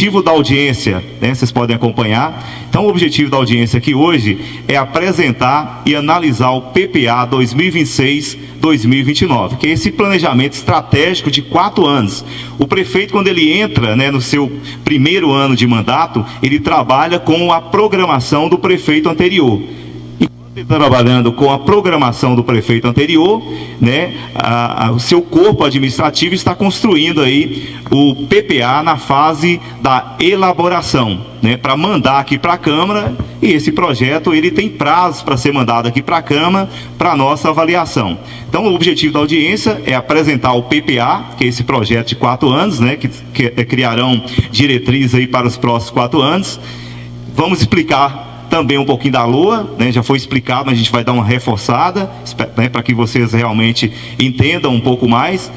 objetivo da audiência, né, vocês podem acompanhar. Então, o objetivo da audiência aqui hoje é apresentar e analisar o PPA 2026-2029, que é esse planejamento estratégico de 4 anos. O prefeito, quando ele entra, né, no seu primeiro ano de mandato, ele trabalha com a programação do prefeito anterior. Trabalhando com a programação do prefeito anterior, né, o seu corpo administrativo está construindo aí o PPA na fase da elaboração, né, para mandar aqui para a Câmara, e esse projeto ele tem prazos para ser mandado aqui para a Câmara para nossa avaliação. Então, o objetivo da audiência é apresentar o PPA, que é esse projeto de 4 anos, né, que criarão diretrizes aí para os próximos 4 anos. Vamos explicar também um pouquinho da LOA, né, já foi explicado, mas a gente vai dar uma reforçada, né, para que vocês realmente entendam um pouco mais.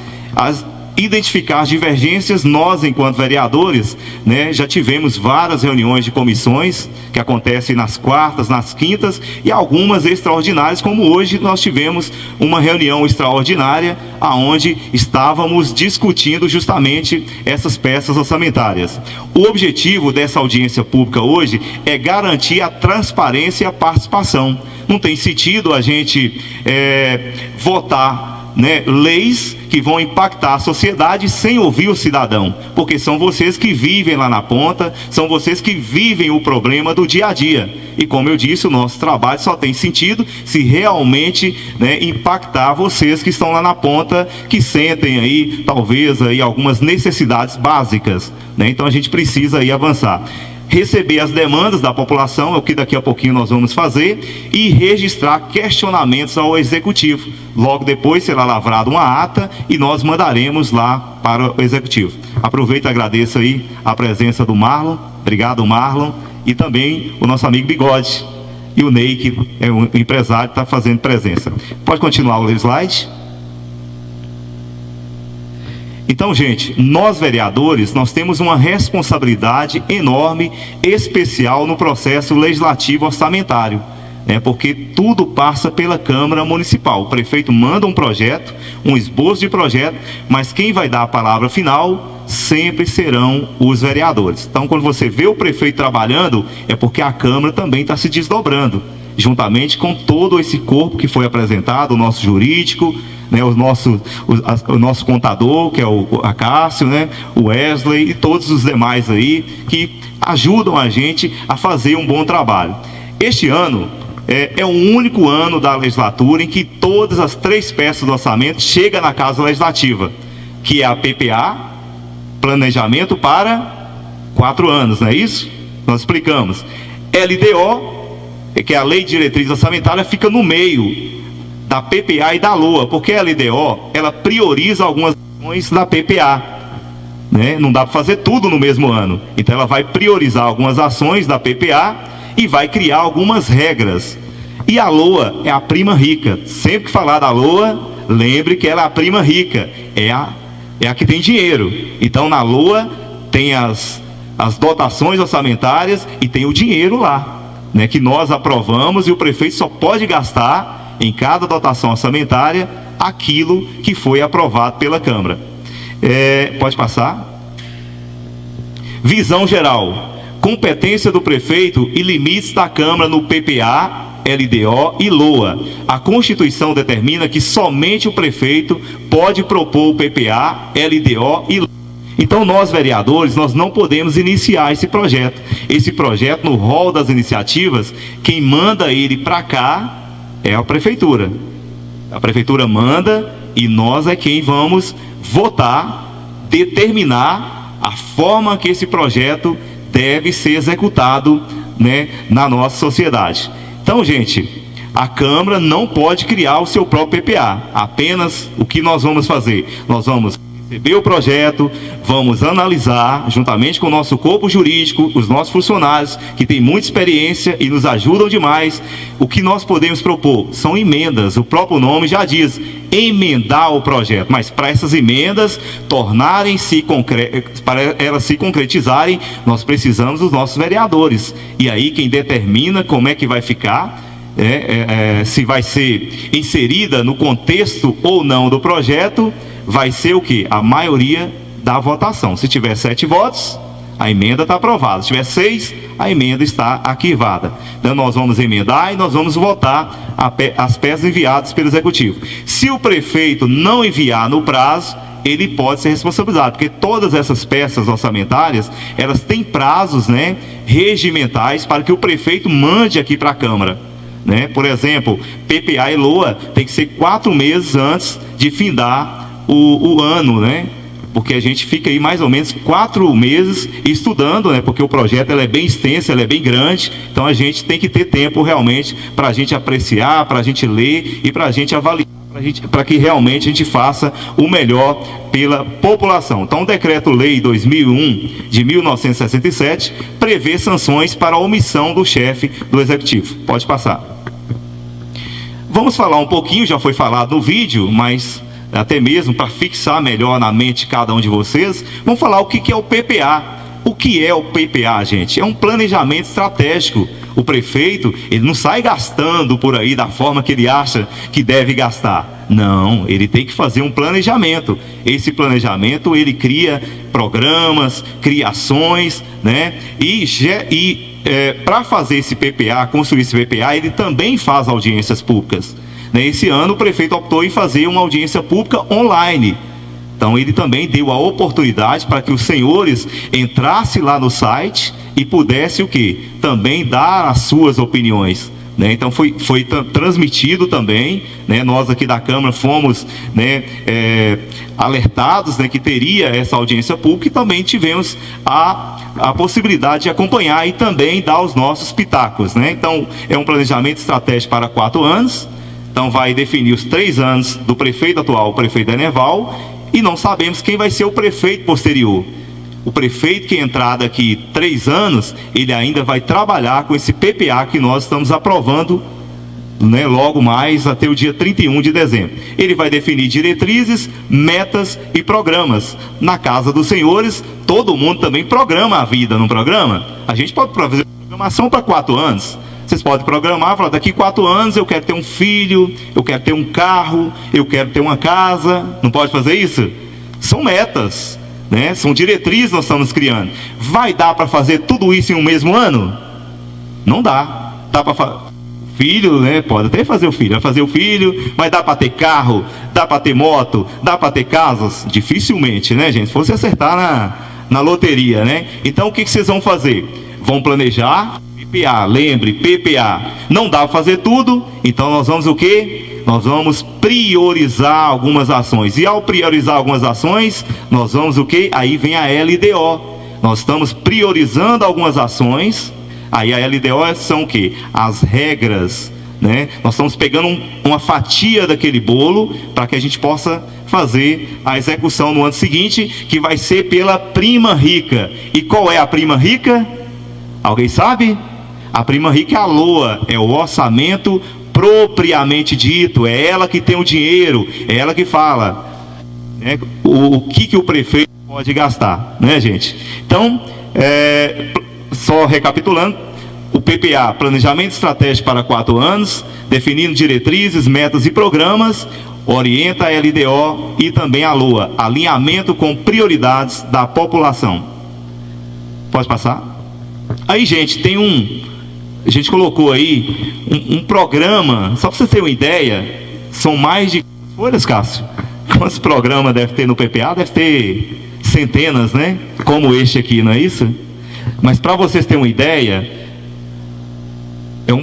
Identificar as divergências. Nós, enquanto vereadores, né, já tivemos várias reuniões de comissões que acontecem nas quartas, nas quintas e algumas extraordinárias, como hoje nós tivemos uma reunião extraordinária aonde estávamos discutindo justamente essas peças orçamentárias. O objetivo dessa audiência pública hoje é garantir a transparência e a participação. Não tem sentido a gente votar, né, leis que vão impactar a sociedade sem ouvir o cidadão, porque são vocês que vivem lá na ponta, são vocês que vivem o problema do dia a dia. E como eu disse, o nosso trabalho só tem sentido se realmente, né, impactar vocês que estão lá na ponta, que sentem aí, talvez, aí, algumas necessidades básicas, né? Então a gente precisa aí avançar. Receber as demandas da população, é o que daqui a pouquinho nós vamos fazer, e registrar questionamentos ao Executivo. Logo depois será lavrada uma ata e nós mandaremos lá para o Executivo. Aproveito e agradeço aí a presença do Marlon, obrigado Marlon, e também o nosso amigo Bigode, e o Ney, que é um empresário, está fazendo presença. Pode continuar o slide? Então, gente, nós vereadores, nós temos uma responsabilidade enorme, especial no processo legislativo orçamentário, né? Porque tudo passa pela Câmara Municipal. O prefeito manda um projeto, um esboço de projeto, mas quem vai dar a palavra final sempre serão os vereadores. Então, quando você vê o prefeito trabalhando, é porque a Câmara também está se desdobrando, juntamente com todo esse corpo que foi apresentado, o nosso jurídico, né, o nosso contador, que é o Acácio, né, o Wesley e todos os demais aí que ajudam a gente a fazer um bom trabalho. Este ano é o único ano da legislatura em que todas as 3 peças do orçamento chegam na Casa Legislativa, que é a PPA, planejamento para 4 anos, não é isso? Nós explicamos. LDO, que é a Lei de Diretriz Orçamentária, fica no meio da PPA e da LOA, porque a LDO, ela prioriza algumas ações da PPA, né? Não dá para fazer tudo no mesmo ano, então ela vai priorizar algumas ações da PPA e vai criar algumas regras. E a LOA é a prima rica. Sempre que falar da LOA, lembre que ela é a prima rica, é a que tem dinheiro. Então na LOA tem as dotações orçamentárias e tem o dinheiro lá, né, que nós aprovamos, e o prefeito só pode gastar em cada dotação orçamentária aquilo que foi aprovado pela Câmara. Pode passar. Visão geral. Competência do prefeito e limites da Câmara no PPA, LDO e LOA. A Constituição determina que somente o prefeito pode propor o PPA, LDO e LOA. Então nós, vereadores, nós não podemos iniciar esse projeto. Esse projeto, no rol das iniciativas, quem manda ele para cá é a prefeitura. A prefeitura manda e nós é quem vamos votar, determinar a forma que esse projeto deve ser executado, né, na nossa sociedade. Então, gente, a Câmara não pode criar o seu próprio PPA. Apenas o que nós vamos fazer? Nós vamos receber o projeto, vamos analisar, juntamente com o nosso corpo jurídico, os nossos funcionários, que têm muita experiência e nos ajudam demais. O que nós podemos propor são emendas, o próprio nome já diz, emendar o projeto, mas para essas emendas para elas se concretizarem, nós precisamos dos nossos vereadores. E aí quem determina como é que vai ficar, se vai ser inserida no contexto ou não do projeto, vai ser o que? A maioria da votação. Se tiver 7 votos, a emenda está aprovada. Se tiver 6, a emenda está arquivada. Então nós vamos emendar e nós vamos votar as peças enviadas pelo Executivo. Se o prefeito não enviar no prazo, ele pode ser responsabilizado, porque todas essas peças orçamentárias, elas têm prazos, né, regimentais para que o prefeito mande aqui para a Câmara, né? Por exemplo, PPA e LOA tem que ser 4 meses antes de findar o ano, né? Porque a gente fica aí mais ou menos 4 meses estudando, né? Porque o projeto ela é bem extenso, ela é bem grande, então a gente tem que ter tempo realmente para a gente apreciar, para a gente ler e para a gente avaliar, para que realmente a gente faça o melhor pela população. Então, o Decreto-Lei 2001 de 1967 prevê sanções para a omissão do chefe do Executivo. Pode passar. Vamos falar um pouquinho, já foi falado no vídeo, mas até mesmo para fixar melhor na mente de cada um de vocês, vamos falar o que é o PPA. O que é o PPA, gente? É um planejamento estratégico. O prefeito, ele não sai gastando por aí da forma que ele acha que deve gastar. Não, ele tem que fazer um planejamento. Esse planejamento, ele cria programas, cria ações, né? Para fazer esse PPA, construir esse PPA, ele também faz audiências públicas. Esse ano, o prefeito optou em fazer uma audiência pública online. Então, ele também deu a oportunidade para que os senhores entrassem lá no site e pudessem o quê? Também dar as suas opiniões, né? Então, foi transmitido também, né? Nós aqui da Câmara fomos, né, alertados, né, que teria essa audiência pública e também tivemos a possibilidade de acompanhar e também dar os nossos pitacos, né? Então, é um planejamento estratégico para 4 anos. Então, vai definir os 3 anos do prefeito atual, o prefeito Eneval, e não sabemos quem vai ser o prefeito posterior. O prefeito que entrar daqui 3 anos, ele ainda vai trabalhar com esse PPA que nós estamos aprovando, né, logo mais até o dia 31 de dezembro. Ele vai definir diretrizes, metas e programas. Na casa dos senhores, todo mundo também programa a vida, não programa? A gente pode fazer programação para 4 anos. Vocês podem programar, falar, daqui 4 anos eu quero ter um filho, eu quero ter um carro, eu quero ter uma casa. Não pode fazer isso? São metas, né? São diretrizes que nós estamos criando. Vai dar para fazer tudo isso em um mesmo ano? Não dá. Dá para fazer filho, né? Pode até fazer o filho. Vai fazer o filho, mas dá para ter carro, dá para ter moto, dá para ter casas? Dificilmente, né, gente? Se fosse acertar na loteria, né? Então, o que vocês vão fazer? Vão planejar PPA, lembre, PPA. Não dá para fazer tudo, então nós vamos o quê? Nós vamos priorizar algumas ações. E ao priorizar algumas ações, nós vamos o quê? Aí vem a LDO. Nós estamos priorizando algumas ações. Aí a LDO são o quê? As regras, né? Nós estamos pegando uma fatia daquele bolo para que a gente possa fazer a execução no ano seguinte, que vai ser pela prima rica. E qual é a prima rica? Alguém sabe? A prima rica é a LOA, é o orçamento propriamente dito, é ela que tem o dinheiro, é ela que fala, né, o que o prefeito pode gastar, né, gente? Então, só recapitulando, o PPA, planejamento estratégico para 4 anos, definindo diretrizes, metas e programas, orienta a LDO e também a LOA, alinhamento com prioridades da população. Pode passar? Aí, gente, a gente colocou aí um programa, só para você ter uma ideia, são mais de... Folhas, Cássio? Quantos programas deve ter no PPA? Deve ter centenas, né? Como este aqui, não é isso? Mas para vocês terem uma ideia, é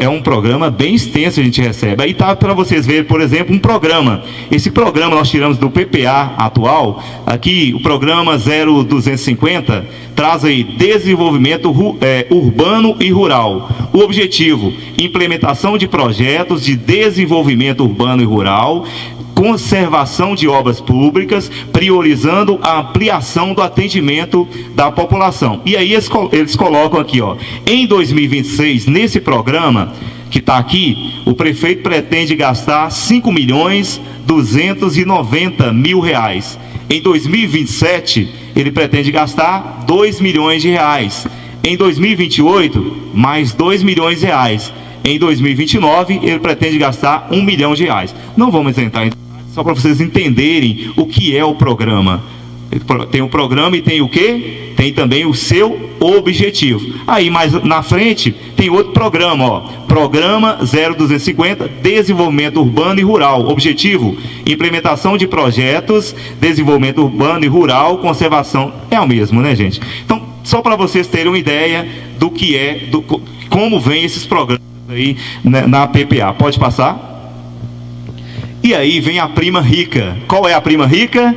um programa bem extenso que a gente recebe. Aí tá para vocês verem, por exemplo, um programa. Esse programa nós tiramos do PPA atual. Aqui, o programa 0250 traz aí desenvolvimento urbano e rural. O objetivo, implementação de projetos de desenvolvimento urbano e rural, conservação de obras públicas, priorizando a ampliação do atendimento da população. E aí eles colocam aqui, ó, em 2026, nesse programa que está aqui, o prefeito pretende gastar R$5.290.000. Em 2027, ele pretende gastar R$2 milhões. Em 2028, mais R$2 milhões. Em 2029, ele pretende gastar R$1 milhão. Não vamos entrar em... Só para vocês entenderem o que é o programa. Tem o programa e tem o quê? Tem também o seu objetivo. Aí mais na frente tem outro programa, ó. Programa 0250, Desenvolvimento Urbano e Rural. Objetivo: implementação de projetos, desenvolvimento urbano e rural, conservação. É o mesmo, né, gente? Então, só para vocês terem uma ideia do que é, como vem esses programas aí na PPA. Pode passar? E aí vem a prima rica. Qual é a prima rica?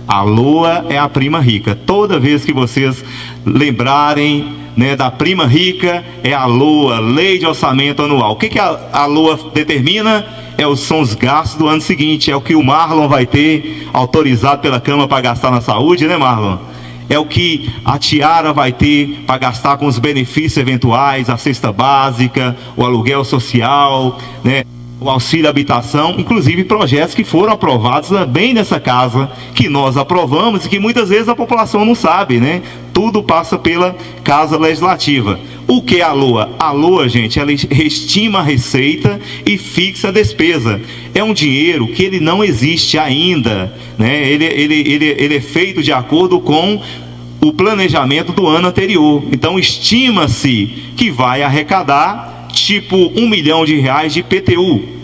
A LOA é a prima rica. Toda vez que vocês lembrarem, né, da prima rica, é a LOA, Lei de Orçamento Anual. O que a LOA determina? São os gastos do ano seguinte. É o que o Marlon vai ter autorizado pela Câmara para gastar na saúde, né, Marlon? É o que a Tiara vai ter para gastar com os benefícios eventuais, a cesta básica, o aluguel social, né? O auxílio habitação, inclusive projetos que foram aprovados também nessa casa, que nós aprovamos e que muitas vezes a população não sabe, né? Tudo passa pela Casa Legislativa. O que é a LOA? A LOA, gente, ela estima a receita e fixa a despesa. É um dinheiro que ele não existe ainda, né? Ele é feito de acordo com o planejamento do ano anterior. Então, estima-se que vai arrecadar tipo R$1 milhão de IPTU.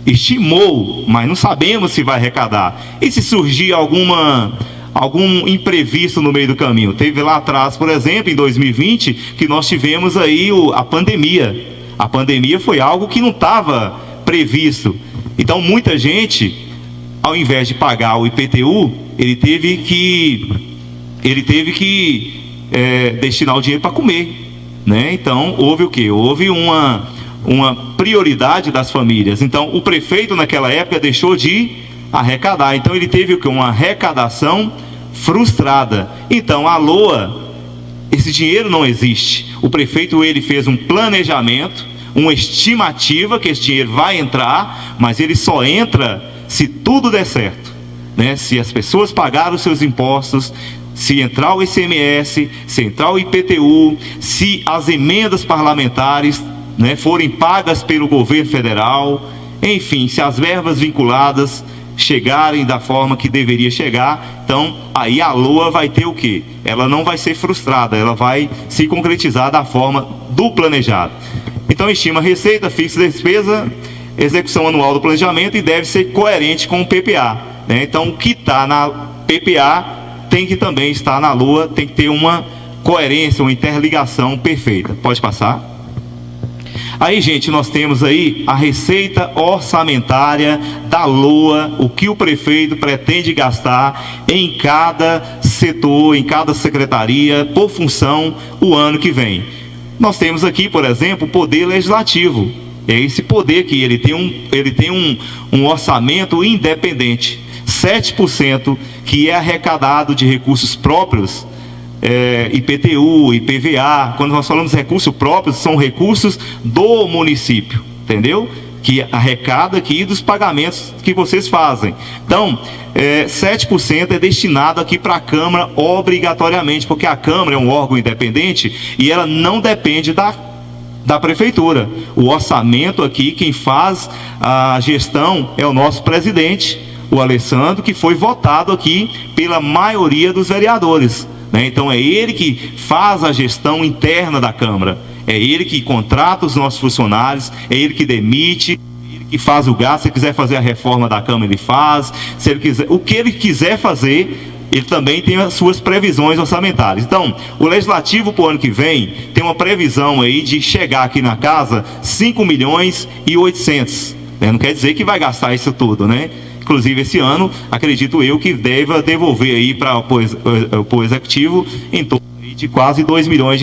Estimou, mas não sabemos se vai arrecadar. E se surgir algum imprevisto no meio do caminho? Teve lá atrás, por exemplo, em 2020, que nós tivemos aí a pandemia. A pandemia foi algo que não estava previsto. Então, muita gente, ao invés de pagar o IPTU, ele teve que destinar o dinheiro para comer, né? Então, houve o quê? Houve uma prioridade das famílias. Então, o prefeito naquela época deixou de arrecadar. Então, ele teve o quê? Uma arrecadação frustrada. Então, a LOA, esse dinheiro não existe. O prefeito, ele fez um planejamento, uma estimativa que esse dinheiro vai entrar, mas ele só entra se tudo der certo, né? Se as pessoas pagaram os seus impostos, se entrar o ICMS, se entrar o IPTU, se as emendas parlamentares, né, forem pagas pelo governo federal, enfim, se as verbas vinculadas chegarem da forma que deveria chegar, então aí a LOA vai ter o quê? Ela não vai ser frustrada, ela vai se concretizar da forma do planejado. Então, estima receita, fixa despesa, execução anual do planejamento e deve ser coerente com o PPA, né? Então, o que está na PPA tem que também estar na LOA, tem que ter uma coerência, uma interligação perfeita. Pode passar? Aí, gente, nós temos aí a receita orçamentária da LOA, o que o prefeito pretende gastar em cada setor, em cada secretaria, por função, o ano que vem. Nós temos aqui, por exemplo, o Poder Legislativo. É esse poder que ele tem um orçamento independente. 7% que é arrecadado de recursos próprios, IPTU, IPVA. Quando nós falamos de recursos próprios, são recursos do município, entendeu? Que arrecada aqui dos pagamentos que vocês fazem. Então, 7% é destinado aqui para a Câmara obrigatoriamente, porque a Câmara é um órgão independente e ela não depende da Prefeitura. O orçamento aqui, quem faz a gestão é o nosso presidente, o Alessandro, que foi votado aqui pela maioria dos vereadores, né? Então é ele que faz a gestão interna da Câmara, é ele que contrata os nossos funcionários, é ele que demite, é ele que faz o gasto. Se ele quiser fazer a reforma da Câmara, ele faz. Se ele quiser, o que ele quiser fazer, ele também tem as suas previsões orçamentárias. Então, o Legislativo para o ano que vem tem uma previsão aí de chegar aqui na casa 5.800.000, né? Não quer dizer que vai gastar isso tudo, né? Inclusive, esse ano, acredito eu que deva devolver aí para o Executivo em torno de quase R$2 milhões.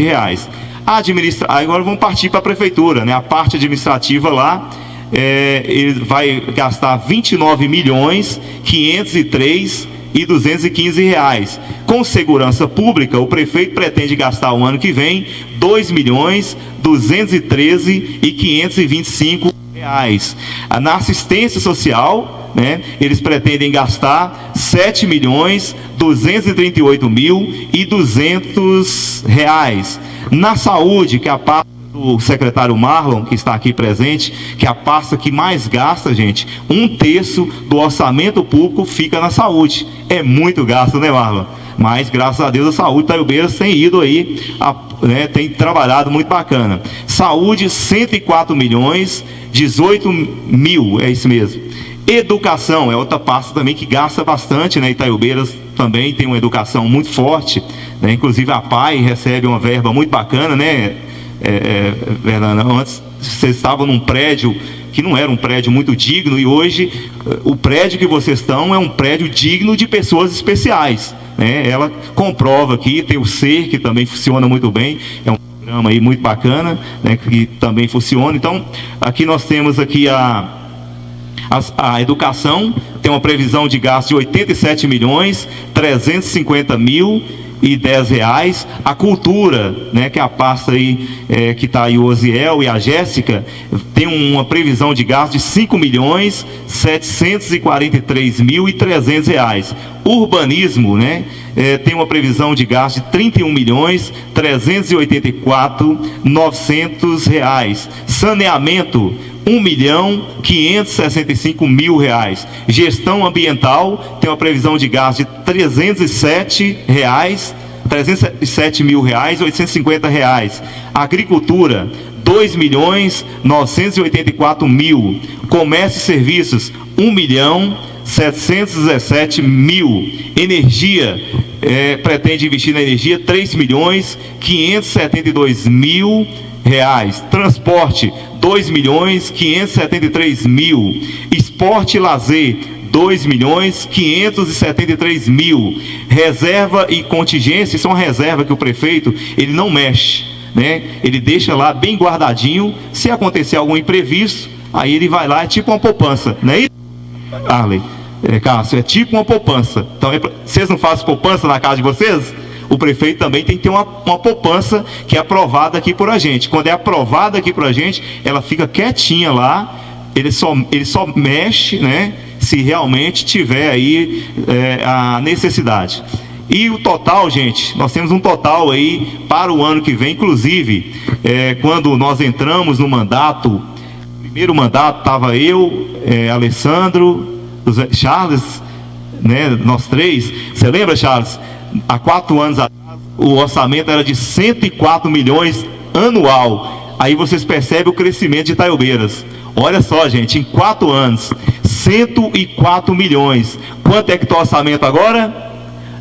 Agora vamos partir para a Prefeitura, né? A parte administrativa lá, ele vai gastar R$29.503.215. Com segurança pública, o prefeito pretende gastar o ano que vem R$2.213.525. Na assistência social, né, eles pretendem gastar R$7.238.200. Na saúde, que é a parte o secretário Marlon, que está aqui presente, que a pasta que mais gasta, gente, 1/3 do orçamento público fica na saúde. É muito gasto, né, Marlon? Mas, graças a Deus, a saúde Itaiobeiras tem ido aí, tem trabalhado muito bacana. Saúde, 104 milhões, 18 mil, é isso mesmo. Educação, é outra pasta também que gasta bastante, né? Itaiobeiras também tem uma educação muito forte, né? Inclusive a PAI recebe uma verba muito bacana, né, Fernanda? Antes vocês estavam num prédio que não era um prédio muito digno, e hoje o prédio que vocês estão é um prédio digno de pessoas especiais, né? Ela comprova aqui, tem o SER, que também funciona muito bem, é um programa aí muito bacana, né, que também funciona. Então, aqui nós temos aqui a educação, tem uma previsão de gasto de 87 milhões, 350 mil e 10 reais. A cultura, né, que é a pasta aí, que está aí o Osiel e a Jéssica, tem uma previsão de gasto de 5 milhões 743 mil e 300 reais. Urbanismo, né, tem uma previsão de gasto de 31 milhões 384 900 reais. Saneamento, 1 milhão 565 mil reais. Gestão ambiental tem uma previsão de gasto de 307 mil reais, 850 reais. Agricultura, 2 milhões 984 mil. Comércio e serviços, 1 milhão 717 mil. Energia, pretende investir na energia 3 milhões 572 mil reais. Transporte, 2 milhões 573 mil. Esporte e lazer, 2 milhões 573 mil. Reserva e contingência, isso é uma reserva que o prefeito, ele não mexe, né? Ele deixa lá bem guardadinho. Se acontecer algum imprevisto, aí ele vai lá, é tipo uma poupança, não é isso, Arley? Cássio, é tipo uma poupança. Então, vocês não fazem poupança na casa de vocês? O prefeito também tem que ter uma poupança que é aprovada aqui por a gente. Quando é aprovada aqui por a gente, ela fica quietinha lá, ele só mexe, né, se realmente tiver aí a necessidade. E o total, gente, nós temos um total aí para o ano que vem. Inclusive, quando nós entramos no mandato, primeiro mandato, estava eu, Alessandro, Charles, né, nós três. Você lembra, Charles? Há 4 anos atrás, o orçamento era de 104 milhões anual. Aí vocês percebem o crescimento de Itaiobeiras. Olha só, gente, em 4 anos, 104 milhões. Quanto é que está o orçamento agora?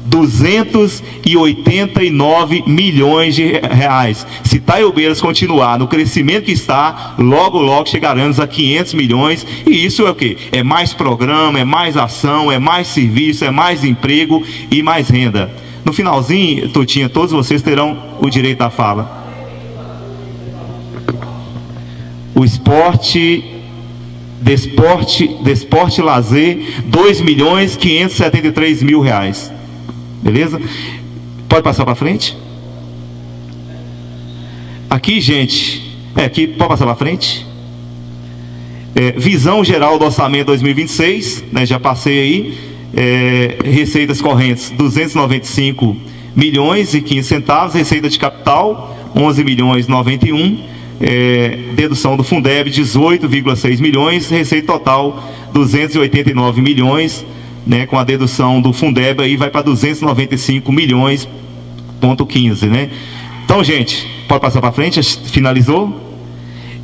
289 milhões de reais. Se Itaiobeiras continuar no crescimento que está, logo, logo chegaremos a 500 milhões. E isso é o quê? É mais programa, é mais ação, é mais serviço, é mais emprego e mais renda. No finalzinho, Totinha, todos vocês terão o direito à fala. O esporte, desporte e lazer, 2 milhões 573 mil reais. Beleza? Pode passar para frente? Aqui, gente, aqui, pode passar para frente? Visão geral do orçamento 2026, né, já passei aí. Receitas correntes, 295 milhões e 15 centavos. Receita de capital, 11 milhões 91. Dedução do Fundeb, 18,6 milhões. Receita total, 289 milhões. Né, com a dedução do Fundeb aí vai para 295 milhões, ponto 15, né? Então, gente, pode passar para frente, finalizou?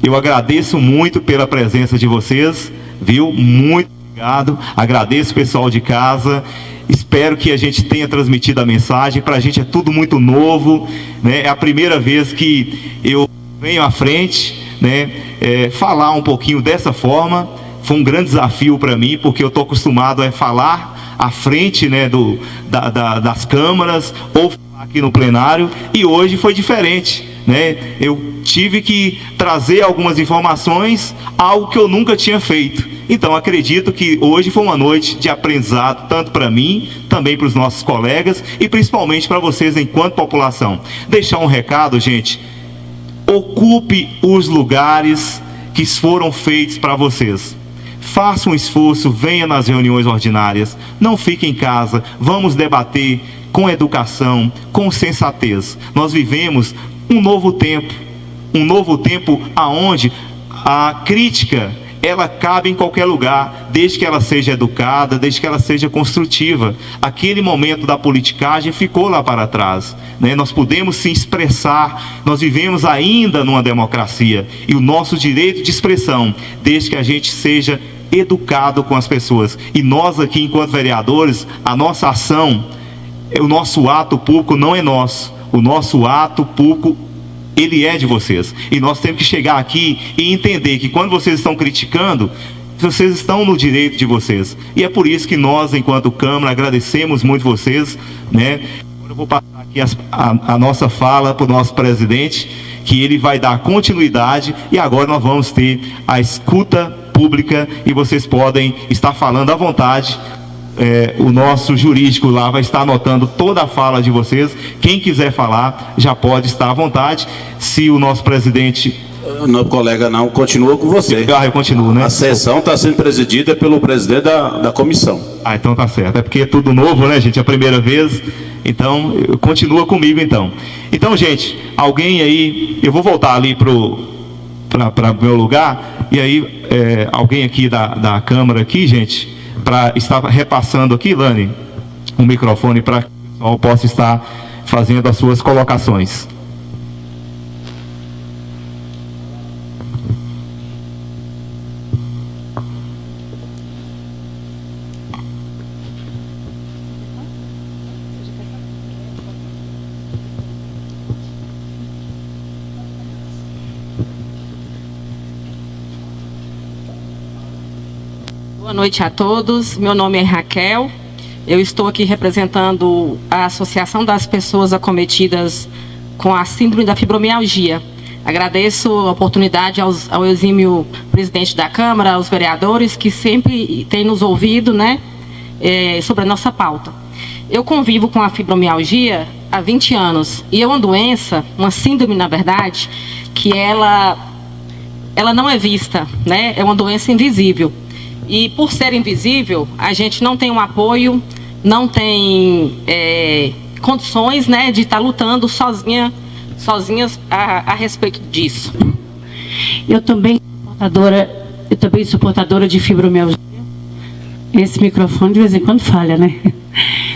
Eu agradeço muito pela presença de vocês, viu? Muito obrigado, agradeço o pessoal de casa, espero que a gente tenha transmitido a mensagem. Para a gente é tudo muito novo, né? É a primeira vez que eu venho à frente, né, falar um pouquinho dessa forma. Foi um grande desafio para mim, porque eu estou acostumado a falar à frente, né, das câmaras, ou falar aqui no plenário, e hoje foi diferente, né? Eu tive que trazer algumas informações, algo que eu nunca tinha feito. Então, acredito que hoje foi uma noite de aprendizado, tanto para mim, também para os nossos colegas, e principalmente para vocês enquanto população. Deixar um recado, gente: ocupe os lugares que foram feitos para vocês. Faça um esforço, venha nas reuniões ordinárias, não fique em casa, vamos debater com educação, com sensatez. Nós vivemos um novo tempo, um novo tempo aonde a crítica ela cabe em qualquer lugar, desde que ela seja educada, desde que ela seja construtiva. Aquele momento da politicagem ficou lá para trás, né? Nós podemos se expressar, nós vivemos ainda numa democracia, e o nosso direito de expressão, desde que a gente seja educado com as pessoas. E nós aqui, enquanto vereadores, a nossa ação, o nosso ato público não é nosso, o nosso ato público ele é de vocês, e nós temos que chegar aqui e entender que quando vocês estão criticando, vocês estão no direito de vocês, e é por isso que nós, enquanto Câmara, agradecemos muito vocês, né? Agora eu vou passar aqui a nossa fala para o nosso presidente, que ele vai dar continuidade, e agora nós vamos ter a escuta pública, e vocês podem estar falando à vontade. O nosso jurídico lá vai estar anotando toda a fala de vocês. Quem quiser falar já pode estar à vontade. Se o nosso presidente... Não, colega, não, continua com você. Eu continuo, né? A sessão está sendo presidida pelo presidente da comissão. Ah, então tá certo. É porque é tudo novo, né, gente? É a primeira vez. Então, continua comigo, então. Então, gente, alguém aí... Eu vou voltar ali para o meu lugar. E aí, alguém aqui da Câmara aqui, gente... para estar repassando aqui, Lani, o microfone para que o pessoal possa estar fazendo as suas colocações. Boa noite a todos, meu nome é Raquel, eu estou aqui representando a Associação das Pessoas Acometidas com a Síndrome da Fibromialgia. Agradeço a oportunidade ao exímio presidente da Câmara, aos vereadores que sempre têm nos ouvido, né, sobre a nossa pauta. Eu convivo com a fibromialgia há 20 anos e é uma doença, uma síndrome na verdade, que ela não é vista, né, é uma doença invisível. E por ser invisível, a gente não tem um apoio, não tem condições, né, de estar lutando sozinhas a respeito disso. Eu também sou portadora de fibromialgia. Esse microfone de vez em quando falha, né?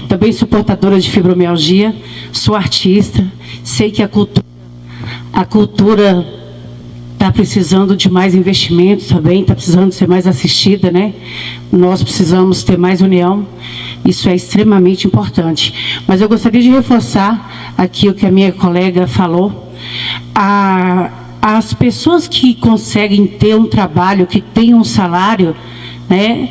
Também sou portadora de fibromialgia, sou artista, sei que a cultura está precisando de mais investimento também, está precisando ser mais assistida, né? Nós precisamos ter mais união, isso é extremamente importante. Mas eu gostaria de reforçar aqui o que a minha colega falou. As pessoas que conseguem ter um trabalho, que tem um salário, né?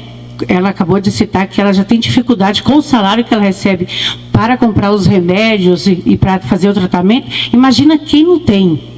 Ela acabou de citar que ela já tem dificuldade com o salário que ela recebe para comprar os remédios e para fazer o tratamento. Imagina quem não tem.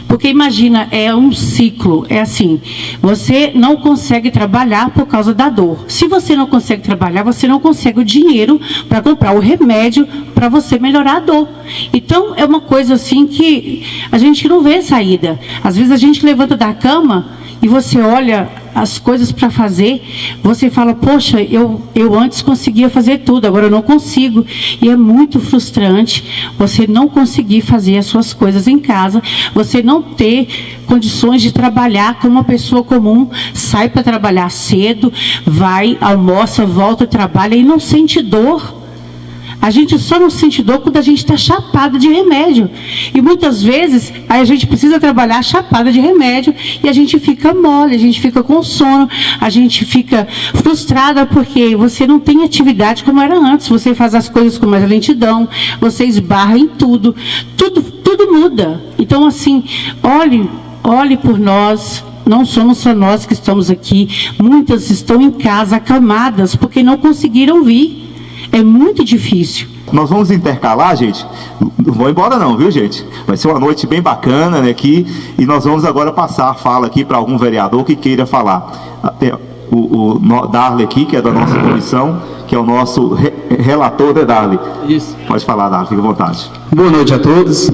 Porque imagina, é um ciclo, é assim, você não consegue trabalhar por causa da dor. Se você não consegue trabalhar, você não consegue o dinheiro para comprar o remédio para você melhorar a dor. Então, é uma coisa assim que a gente não vê saída. Às vezes a gente levanta da cama e você olha as coisas para fazer, você fala, poxa, eu antes conseguia fazer tudo, agora eu não consigo. E é muito frustrante você não conseguir fazer as suas coisas em casa, você não ter condições de trabalhar como uma pessoa comum, sai para trabalhar cedo, vai, almoça, volta, trabalha e não sente dor. A gente só não sente dor quando a gente está chapada de remédio. E muitas vezes a gente precisa trabalhar chapada de remédio e a gente fica mole, a gente fica com sono, a gente fica frustrada porque você não tem atividade como era antes. Você faz as coisas com mais lentidão, você esbarra em tudo, tudo muda. Então, assim, olhe por nós. Não somos só nós que estamos aqui. Muitas estão em casa acamadas porque não conseguiram vir. É muito difícil. Nós vamos intercalar, gente. Não vou embora não, viu, gente? Vai ser uma noite bem bacana, né, aqui. E nós vamos agora passar a fala aqui para algum vereador que queira falar. Até o Darley aqui, que é da nossa comissão, que é o nosso relator, né, Darley? Isso. Pode falar, Darley, fique à vontade. Boa noite a todos.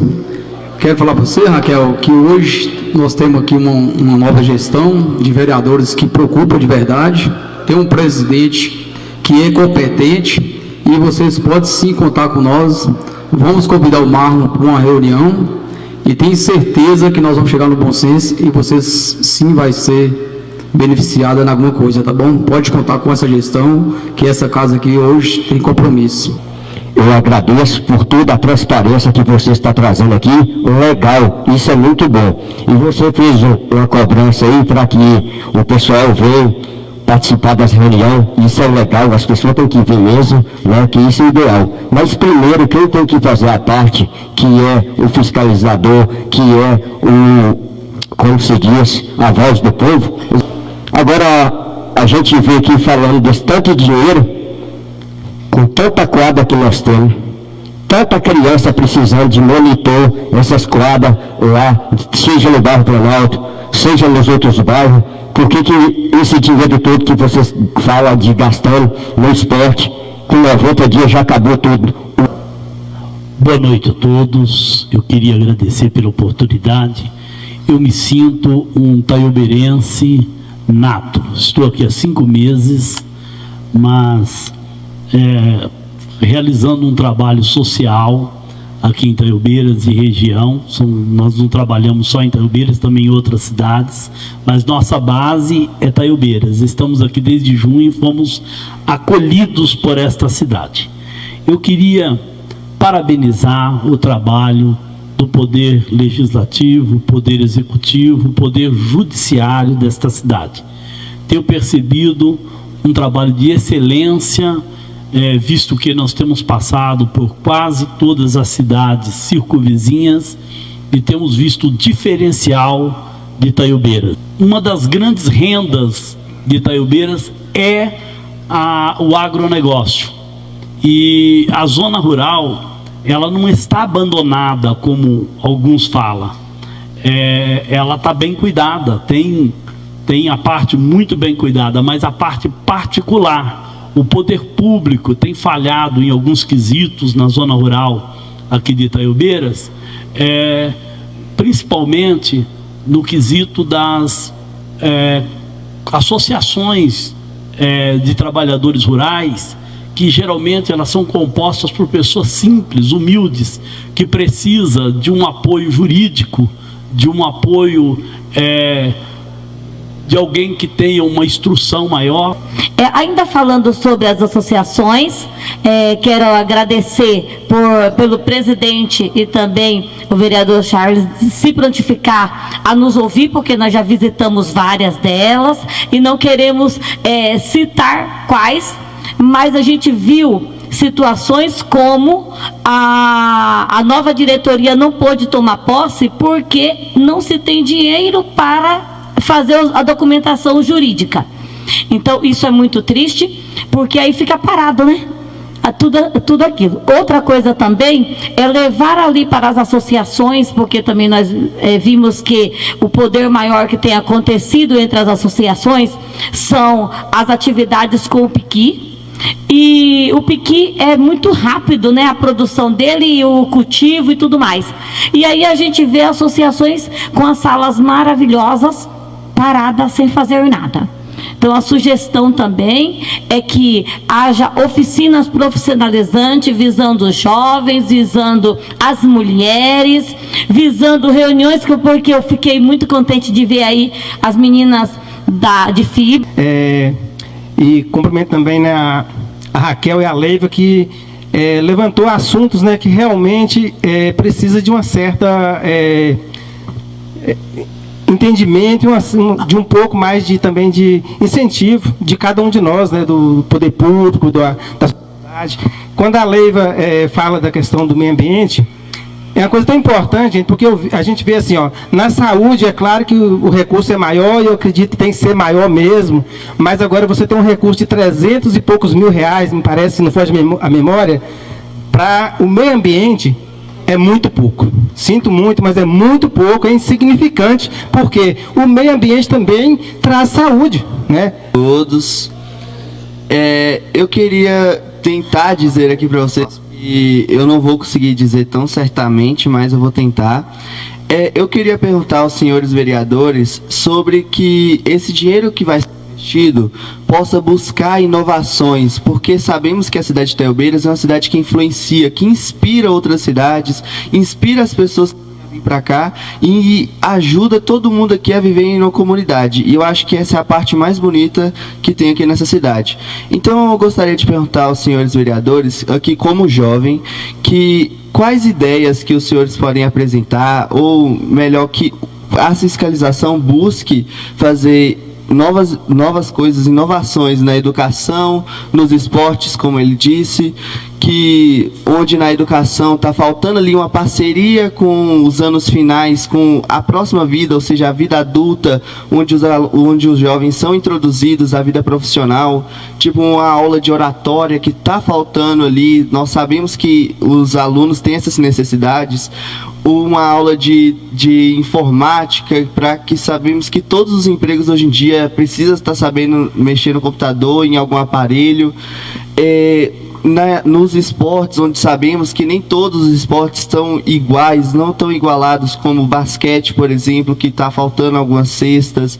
Quero falar para você, Raquel, que hoje nós temos aqui uma nova gestão de vereadores que preocupa de verdade. Tem um presidente que é competente. E vocês podem sim contar com nós. Vamos convidar o Marlon para uma reunião e tenho certeza que nós vamos chegar no bom senso e vocês sim vai ser beneficiada em alguma coisa, tá bom? Pode contar com essa gestão, que essa casa aqui hoje tem compromisso. Eu agradeço por toda a transparência que você está trazendo aqui, legal, isso é muito bom. E você fez uma cobrança aí para que o pessoal venha participar das reuniões, isso é legal, as pessoas têm que vir mesmo, né, que isso é ideal. Mas primeiro, quem tem que fazer a parte, que é o fiscalizador, que é como se diz, a voz do povo. Agora, a gente vê aqui falando desse tanto de dinheiro, com tanta quadra que nós temos, tanta criança precisando de monitor, essas quadras lá, seja no bairro Planalto, seja nos outros bairros, por que esse dinheiro todo que vocês falam de gastando no esporte, com 90 dias já acabou tudo? Boa noite a todos, eu queria agradecer pela oportunidade. Eu me sinto um taiobeirense nato, estou aqui há 5 meses, mas realizando um trabalho social aqui em Taiobeiras e região. Nós não trabalhamos só em Taiobeiras, também em outras cidades, mas nossa base é Taiobeiras. Estamos aqui desde junho e fomos acolhidos por esta cidade. Eu queria parabenizar o trabalho do Poder Legislativo, Poder Executivo, Poder Judiciário desta cidade. Tenho percebido um trabalho de excelência, visto que nós temos passado por quase todas as cidades circunvizinhas e temos visto o diferencial de Taiobeiras. Uma das grandes rendas de Taiobeiras é o agronegócio. E a zona rural, ela não está abandonada, como alguns falam. Ela está bem cuidada, tem a parte muito bem cuidada, mas a parte particular, o poder público tem falhado em alguns quesitos na zona rural aqui de Taiobeiras, principalmente no quesito das associações de trabalhadores rurais, que geralmente elas são compostas por pessoas simples, humildes, que precisa de um apoio jurídico, de um apoio de alguém que tenha uma instrução maior. Ainda falando sobre as associações, quero agradecer pelo presidente e também o vereador Charles de se prontificar a nos ouvir, porque nós já visitamos várias delas e não queremos citar quais, mas a gente viu situações como a nova diretoria não pôde tomar posse porque não se tem dinheiro para fazer a documentação jurídica. Então, isso é muito triste, porque aí fica parado, né? Tudo aquilo. Outra coisa também é levar ali para as associações, porque também nós vimos que o poder maior que tem acontecido entre as associações são as atividades com o piqui. E o piqui é muito rápido, né? A produção dele, o cultivo e tudo mais. E aí a gente vê associações com as salas maravilhosas, paradas, sem fazer nada. Então, a sugestão também é que haja oficinas profissionalizantes, visando os jovens, visando as mulheres, visando reuniões, porque eu fiquei muito contente de ver aí as meninas de FIB. E cumprimento também, né, a Raquel e a Leiva, que levantou assuntos, né, que realmente precisa de uma certa entendimento, de um pouco mais também de incentivo de cada um de nós, né, do poder público, da sociedade. Quando a Leiva fala da questão do meio ambiente, é uma coisa tão importante, gente, porque a gente vê assim, ó, na saúde, é claro que o recurso é maior, e eu acredito que tem que ser maior mesmo, mas agora você tem um recurso de 300 e poucos mil reais, me parece, se não foge a memória, para o meio ambiente. É muito pouco. Sinto muito, mas é muito pouco, é insignificante, porque o meio ambiente também traz saúde, né? Todos. Eu queria tentar dizer aqui para vocês, e eu não vou conseguir dizer tão certamente, mas eu vou tentar. Eu queria perguntar aos senhores vereadores sobre que esse dinheiro que vai ser investido possa buscar inovações, porque sabemos que a cidade de Taiobeiras é uma cidade que influencia, que inspira outras cidades, inspira as pessoas vir para cá e ajuda todo mundo aqui a viver em uma comunidade. E eu acho que essa é a parte mais bonita que tem aqui nessa cidade. Então eu gostaria de perguntar aos senhores vereadores, aqui como jovem, quais ideias que os senhores podem apresentar, ou melhor, que a fiscalização busque fazer novas coisas, inovações na educação, nos esportes, como ele disse, onde na educação está faltando ali uma parceria com os anos finais, com a próxima vida, ou seja, a vida adulta, onde os jovens são introduzidos à vida profissional, tipo uma aula de oratória que está faltando ali. Nós sabemos que os alunos têm essas necessidades, uma aula de informática, para que sabemos que todos os empregos hoje em dia precisam estar sabendo mexer no computador, em algum aparelho. Nos esportes, onde sabemos que nem todos os esportes estão iguais, não estão igualados, como o basquete, por exemplo, que está faltando algumas cestas,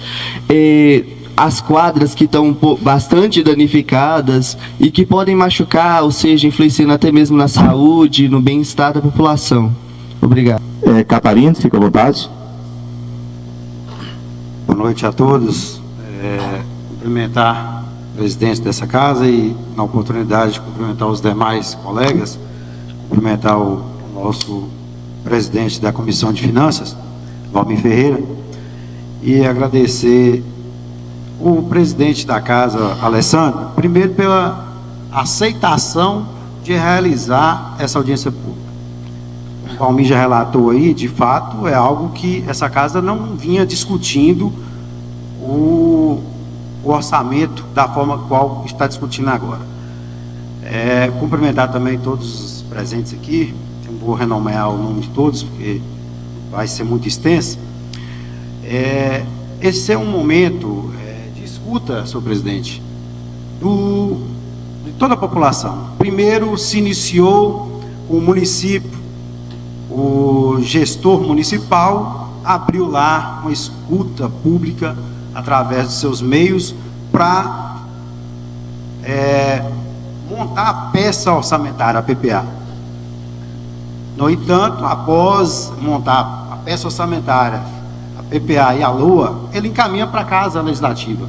as quadras que estão bastante danificadas e que podem machucar, ou seja, influenciando até mesmo na saúde, no bem-estar da população. Obrigado. Catarino, fica à vontade. Boa noite a todos. Cumprimentar o presidente dessa casa e, na oportunidade de cumprimentar os demais colegas, cumprimentar o nosso presidente da Comissão de Finanças, Valmir Ferreira, e agradecer o presidente da casa, Alessandro, primeiro pela aceitação de realizar essa audiência pública. O Valmir já relatou aí, de fato, é algo que essa casa não vinha discutindo o orçamento da forma qual está discutindo agora. Cumprimentar também todos os presentes aqui, não vou renomear o nome de todos, porque vai ser muito extenso. Esse é um momento de escuta, senhor presidente, de toda a população. Primeiro se iniciou o município, o gestor municipal abriu lá uma escuta pública através de seus meios para montar a peça orçamentária, a PPA. No entanto, após montar a peça orçamentária, a PPA e a LOA, ele encaminha para a Casa Legislativa,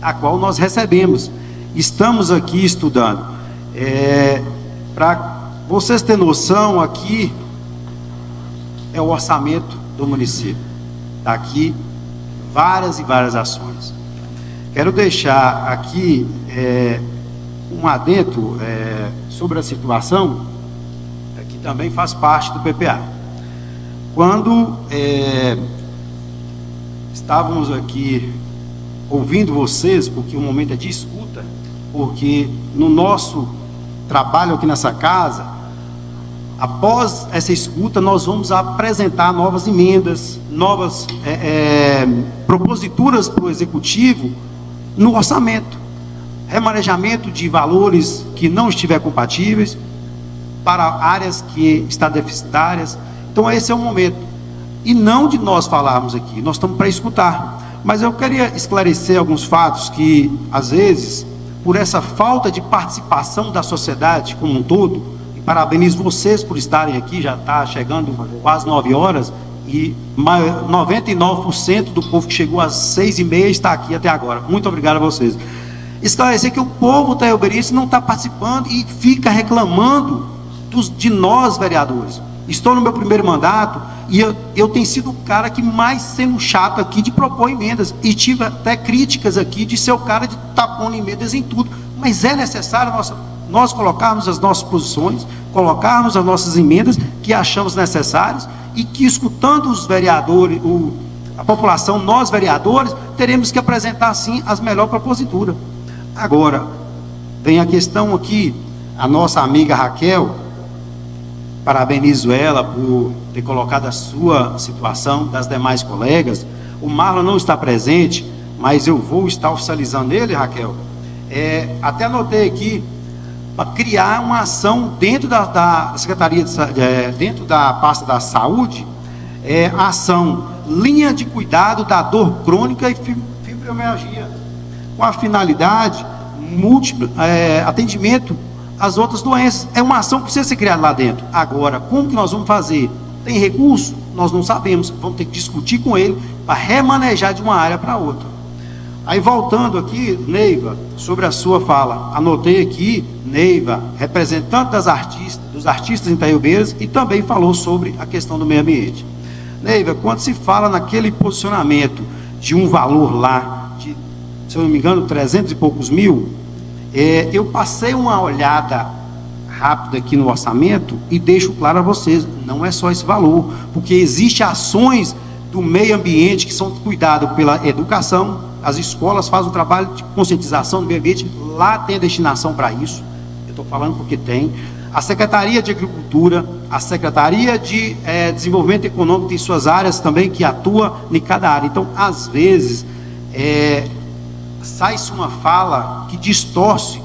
a qual nós recebemos. Estamos aqui estudando. Para vocês terem noção, aqui é o orçamento do município. Está aqui várias e várias ações. Quero deixar aqui um adendo sobre a situação que também faz parte do PPA. Quando estávamos aqui ouvindo vocês, porque o momento é de escuta, porque no nosso trabalho aqui nessa casa, após essa escuta, nós vamos apresentar novas emendas, novas proposituras para o Executivo no orçamento. Remanejamento de valores que não estiver compatíveis para áreas que estão deficitárias. Então esse é o momento. E não de nós falarmos aqui, nós estamos para escutar. Mas eu queria esclarecer alguns fatos que, às vezes, por essa falta de participação da sociedade como um todo, parabenizo vocês por estarem aqui, já está chegando quase 9 horas, e 99% do povo que chegou às 6h30 está aqui até agora. Muito obrigado a vocês. Esclarecer que o povo taiobeirense não está participando e fica reclamando de nós, vereadores. Estou no meu primeiro mandato e eu tenho sido o cara que mais sendo chato aqui de propor emendas, e tive até críticas aqui de ser o cara de estar pondo emendas em tudo, mas é necessário nós colocarmos as nossas posições, colocarmos as nossas emendas que achamos necessárias, e que, escutando os vereadores, a população, nós vereadores, teremos que apresentar sim as melhores proposituras. Agora, vem a questão aqui, a nossa amiga Raquel, parabenizo ela por ter colocado a sua situação, das demais colegas. O Marlon não está presente, mas eu vou estar oficializando ele, Raquel. Até anotei aqui, para criar uma ação dentro da Secretaria, dentro da pasta da Saúde, a ação Linha de Cuidado da Dor Crônica e Fibromialgia, com a finalidade múltipla, atendimento às outras doenças. É uma ação que precisa ser criada lá dentro. Agora, como que nós vamos fazer? Tem recurso? nós não sabemos, vamos ter que discutir com ele para remanejar de uma área para outra. Aí voltando aqui, Neiva, sobre a sua fala, anotei aqui, Neiva, representante dos artistas em Itaiobeiras, e também falou sobre a questão do meio ambiente. Neiva, quando se fala naquele posicionamento de um valor lá, de, se eu não me engano, 300 e poucos mil, eu passei uma olhada rápida aqui no orçamento e deixo claro a vocês, não é só esse valor, porque existem ações do meio ambiente que são cuidadas pela educação, as escolas fazem um trabalho de conscientização do meio ambiente, lá tem destinação para isso, eu estou falando porque tem, a Secretaria de Agricultura, a Secretaria de Desenvolvimento Econômico tem suas áreas também que atua em cada área, então às vezes sai-se uma fala que distorce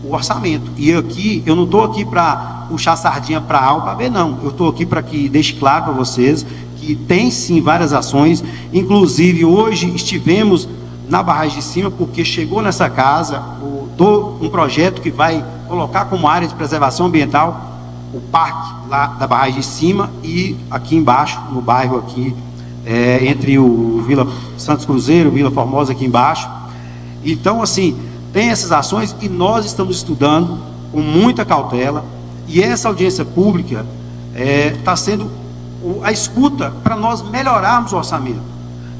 o orçamento, e aqui, eu não estou aqui para puxar sardinha para A ou para B não, eu estou aqui para que deixe claro para vocês que tem sim várias ações, inclusive hoje estivemos na Barragem de Cima, porque chegou nessa casa um projeto que vai colocar como área de preservação ambiental o parque lá da Barragem de Cima e aqui embaixo, no bairro aqui, entre o Vila Santos Cruzeiro, Vila Formosa aqui embaixo. Então assim, tem essas ações e nós estamos estudando com muita cautela, e essa audiência pública está sendo a escuta para nós melhorarmos o orçamento.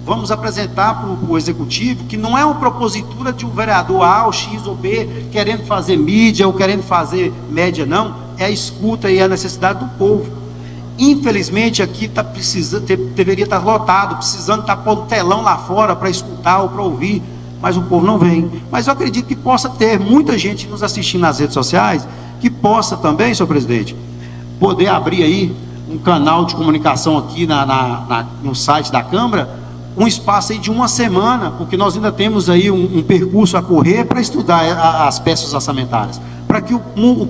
Vamos apresentar para o Executivo que não é uma propositura de um vereador A ou X ou B querendo fazer mídia ou querendo fazer média, não. É a escuta e a necessidade do povo. Infelizmente aqui deveria estar lotado, precisando estar pondo telão lá fora para escutar ou para ouvir, mas o povo não vem. Mas eu acredito que possa ter muita gente nos assistindo nas redes sociais, que possa também, senhor presidente, poder abrir aí um canal de comunicação aqui no site da Câmara, um espaço aí de uma semana, porque nós ainda temos aí um percurso a correr para estudar as peças orçamentárias, para que o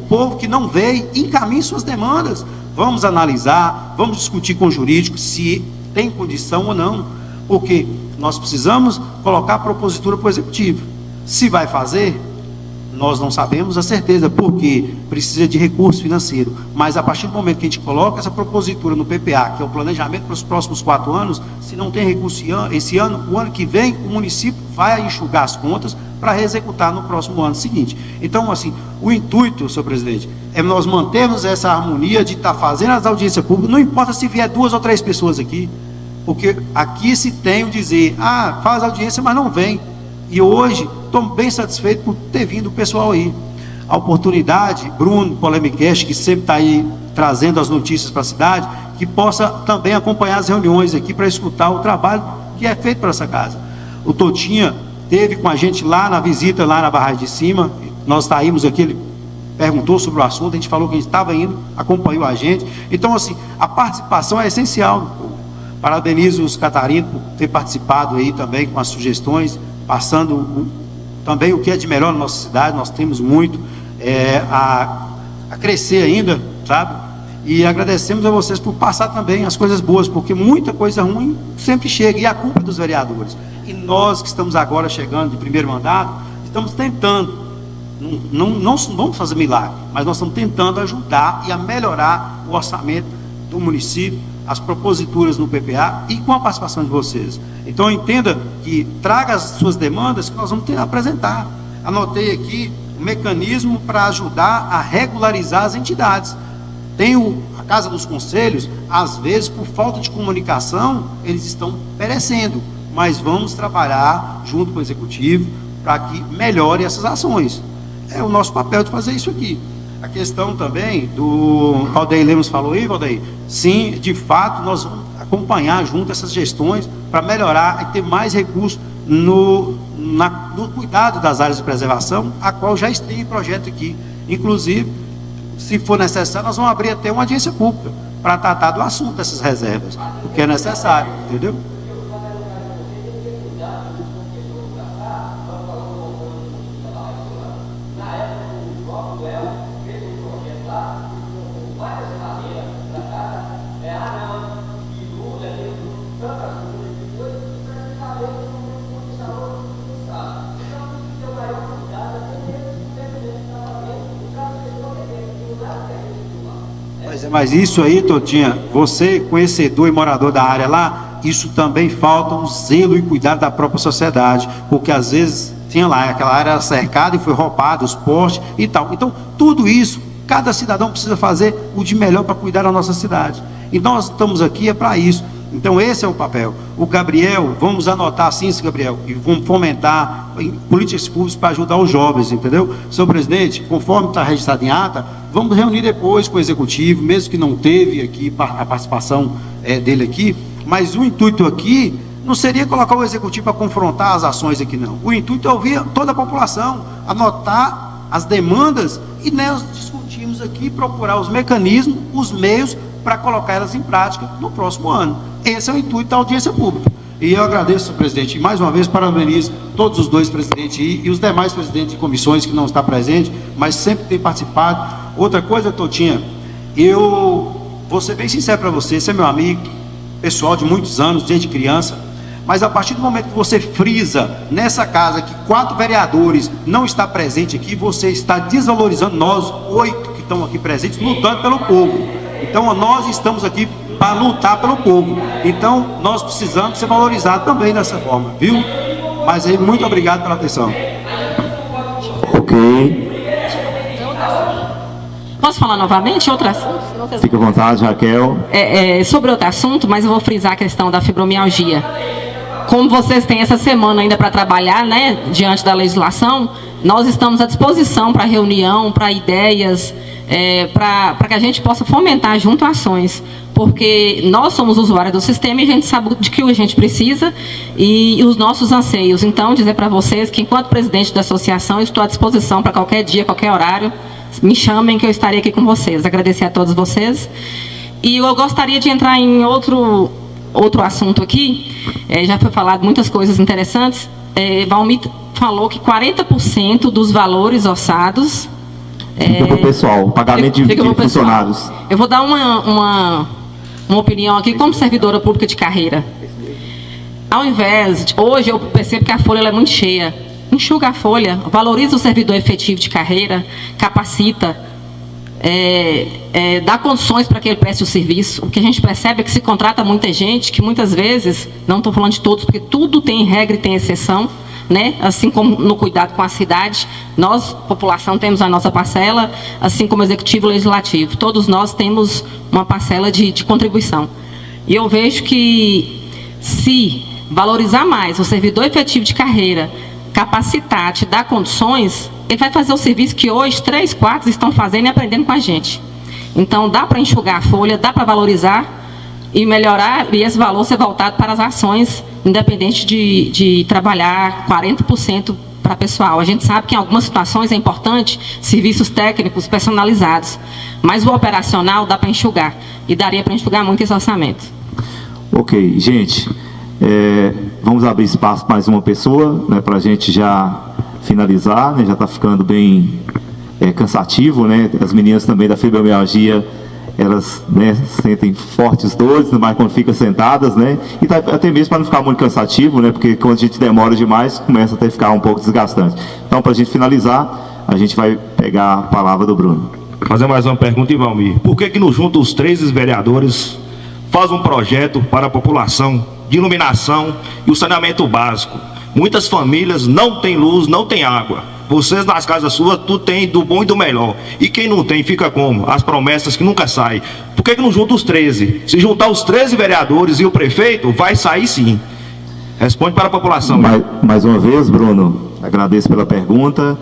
povo que não veio encaminhe suas demandas. Vamos analisar, vamos discutir com o jurídico se tem condição ou não, porque nós precisamos colocar a propositura para o Executivo. Se vai fazer, nós não sabemos a certeza, porque precisa de recurso financeiro, mas a partir do momento que a gente coloca essa propositura no PPA, que é o planejamento para os próximos 4 anos, se não tem recurso esse ano, o ano que vem, o município vai enxugar as contas para executar no próximo ano seguinte. Então, assim, o intuito, senhor presidente, é nós mantermos essa harmonia de estar fazendo as audiências públicas, não importa se vier 2 ou 3 pessoas aqui, porque aqui se tem o dizer, faz audiência, mas não vem. E hoje, estou bem satisfeito por ter vindo o pessoal aí. A oportunidade, Bruno, Polemicast, que sempre está aí trazendo as notícias para a cidade, que possa também acompanhar as reuniões aqui para escutar o trabalho que é feito para essa casa. O Totinha esteve com a gente lá na visita, lá na Barragem de Cima, nós saímos aqui, ele perguntou sobre o assunto, a gente falou que a gente estava indo, acompanhou a gente. Então, assim, a participação é essencial. Parabenizo os catarinos por ter participado aí também com as sugestões, passando também o que é de melhor na nossa cidade. Nós temos muito a crescer ainda, sabe? E agradecemos a vocês por passar também as coisas boas, porque muita coisa ruim sempre chega, e a culpa é dos vereadores. E nós que estamos agora chegando de primeiro mandato, estamos tentando, não vamos fazer milagre, mas nós estamos tentando ajudar e a melhorar o orçamento do município, as proposituras no PPA e com a participação de vocês. Então entenda que traga as suas demandas que nós vamos ter que apresentar. Anotei aqui um mecanismo para ajudar a regularizar as entidades. Tem a Casa dos Conselhos, às vezes por falta de comunicação, eles estão perecendo, mas vamos trabalhar junto com o Executivo para que melhore essas ações. É o nosso papel de fazer isso aqui. A questão também do Valdeir Lemos falou aí, Valdeir, sim, de fato nós vamos acompanhar junto essas gestões para melhorar e ter mais recursos no cuidado das áreas de preservação, a qual já tem projeto aqui. Inclusive, se for necessário, nós vamos abrir até uma audiência pública para tratar do assunto dessas reservas, porque é necessário, entendeu? Mas isso aí, Totinha, você, conhecedor e morador da área lá, isso também falta um zelo e cuidado da própria sociedade, porque às vezes tinha lá, aquela área era cercada e foi roubada, os postes e tal. Então, tudo isso, cada cidadão precisa fazer o de melhor para cuidar da nossa cidade. E nós estamos aqui para isso. Então, esse é o papel. O Gabriel, vamos anotar assim, Gabriel, e vamos fomentar políticas públicas para ajudar os jovens, entendeu? Senhor presidente, conforme está registrado em ata, vamos reunir depois com o executivo, mesmo que não teve aqui a participação dele aqui, mas o intuito aqui não seria colocar o executivo para confrontar as ações aqui, não. O intuito é ouvir toda a população, anotar as demandas e nós discutimos aqui, procurar os mecanismos, os meios para colocar elas em prática no próximo ano. Esse é o intuito da audiência pública. E eu agradeço, presidente, e mais uma vez parabenizo todos os dois presidentes e os demais presidentes de comissões que não estão presentes, mas sempre têm participado. Outra coisa, Totinha, eu vou ser bem sincero para você é meu amigo, pessoal de muitos anos, desde criança, mas a partir do momento que você frisa nessa casa que 4 vereadores não estão presentes aqui, você está desvalorizando nós 8 que estão aqui presentes, lutando pelo povo. Então, nós estamos aqui para lutar pelo povo. Então, nós precisamos ser valorizados também dessa forma, viu? Mas aí, muito obrigado pela atenção. Ok. Posso falar novamente? Outro assunto? Fique à vontade, Raquel. Sobre outro assunto, mas eu vou frisar a questão da fibromialgia. Como vocês têm essa semana ainda para trabalhar, né, diante da legislação, nós estamos à disposição para reunião, para ideias, para que a gente possa fomentar junto ações, porque nós somos usuários do sistema e a gente sabe de que a gente precisa e os nossos anseios. Então, dizer para vocês que, enquanto presidente da associação, eu estou à disposição para qualquer dia, qualquer horário, me chamem que eu estarei aqui com vocês. Agradecer a todos vocês. E eu gostaria de entrar em outro assunto aqui. Já foi falado muitas coisas interessantes. Valmir falou que 40% dos valores orçados... Fica para o pessoal, pagamento de funcionários. Eu vou dar uma opinião aqui como servidora pública de carreira. Ao invés de... Hoje eu percebo que a folha ela é muito cheia. Enxuga a folha, valoriza o servidor efetivo de carreira, capacita, dá condições para que ele preste o serviço. O que a gente percebe é que se contrata muita gente, que muitas vezes, não estou falando de todos, porque tudo tem regra e tem exceção, né? Assim como no cuidado com a cidade, nós, população, temos a nossa parcela, assim como o executivo e o legislativo. Todos nós temos uma parcela de contribuição. E eu vejo que, se valorizar mais o servidor efetivo de carreira, capacitar, te dar condições, ele vai fazer o serviço que hoje 3, 4 estão fazendo e aprendendo com a gente. Então, dá para enxugar a folha, dá para valorizar e melhorar, e esse valor ser voltado para as ações, independente de trabalhar 40% para pessoal. A gente sabe que em algumas situações é importante serviços técnicos personalizados, mas o operacional dá para enxugar, e daria para enxugar muito esse orçamento. Ok, gente, vamos abrir espaço para mais uma pessoa, né, para a gente já finalizar, né, já está ficando bem cansativo, né? As meninas também da fibromialgia, elas, né, sentem fortes dores, mas quando ficam sentadas, né? E até mesmo para não ficar muito cansativo, né? Porque quando a gente demora demais, começa até a ficar um pouco desgastante. Então, para a gente finalizar, a gente vai pegar a palavra do Bruno. Fazer mais uma pergunta, Valmir. Por que não junta os 13 vereadores, faz um projeto para a população de iluminação e o saneamento básico? Muitas famílias não têm luz, não têm água. Vocês nas casas suas, tudo tem do bom e do melhor. E quem não tem, fica como? As promessas que nunca saem. Por que não junta os 13? Se juntar os 13 vereadores e o prefeito, vai sair sim. Responde para a população. Mais uma vez, Bruno, agradeço pela pergunta.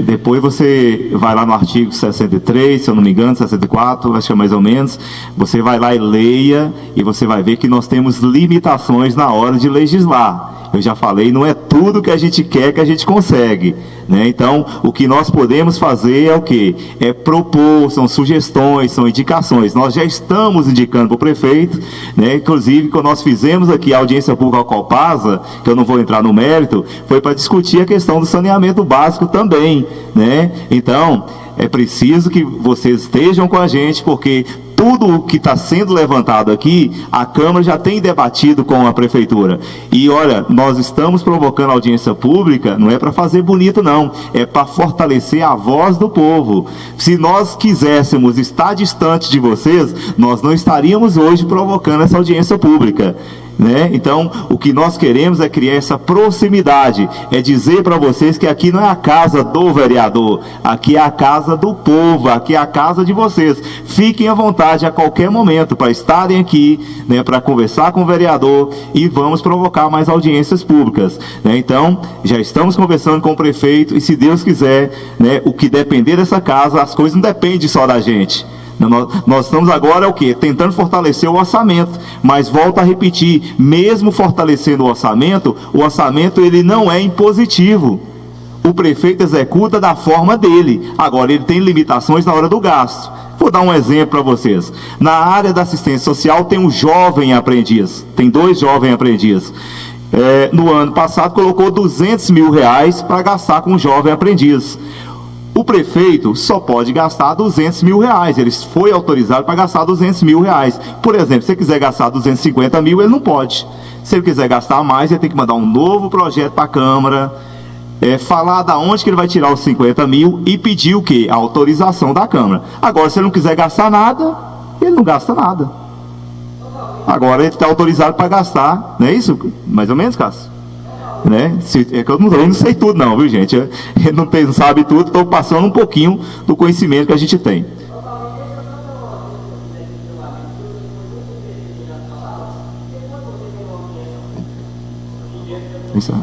Depois você vai lá no artigo 63, se eu não me engano, 64, acho que é mais ou menos. Você vai lá e leia, e você vai ver que nós temos limitações na hora de legislar. Eu já falei, não é tudo que a gente quer que a gente consegue, né? Então, o que nós podemos fazer é o quê? É propor, são sugestões, são indicações. Nós já estamos indicando para o prefeito, né? Inclusive, quando nós fizemos aqui a audiência pública ao Copasa, que eu não vou entrar no mérito, foi para discutir a questão do saneamento básico também, né? Então, é preciso que vocês estejam com a gente, porque tudo o que está sendo levantado aqui, a Câmara já tem debatido com a Prefeitura. E olha, nós estamos provocando audiência pública, não é para fazer bonito não, é para fortalecer a voz do povo. Se nós quiséssemos estar distante de vocês, nós não estaríamos hoje provocando essa audiência pública. Então, o que nós queremos é criar essa proximidade, é dizer para vocês que aqui não é a casa do vereador, aqui é a casa do povo, aqui é a casa de vocês. Fiquem à vontade a qualquer momento para estarem aqui, para conversar com o vereador, e vamos provocar mais audiências públicas. Então, já estamos conversando com o prefeito, e se Deus quiser, o que depender dessa casa, as coisas não dependem só da gente. Nós estamos agora o quê? Tentando fortalecer o orçamento, mas volto a repetir, mesmo fortalecendo o orçamento ele não é impositivo. O prefeito executa da forma dele. Agora, ele tem limitações na hora do gasto. Vou dar um exemplo para vocês. Na área da assistência social tem um jovem aprendiz, tem 2 jovens aprendizes. No ano passado colocou R$200 mil para gastar com um jovem aprendiz. O prefeito só pode gastar R$200 mil, ele foi autorizado para gastar R$200 mil. Por exemplo, se ele quiser gastar 250 mil, ele não pode. Se ele quiser gastar mais, ele tem que mandar um novo projeto para a Câmara, falar da onde que ele vai tirar os 50 mil e pedir o quê? A autorização da Câmara. Agora, se ele não quiser gastar nada, ele não gasta nada. Agora ele está autorizado para gastar, não é isso? Mais ou menos, Cássio? É que eu não sei tudo não, viu, gente? Eu não sabe tudo, estou passando um pouquinho do conhecimento que a gente tem. Isso.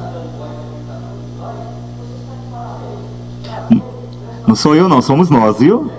Não sou eu não, somos nós, viu?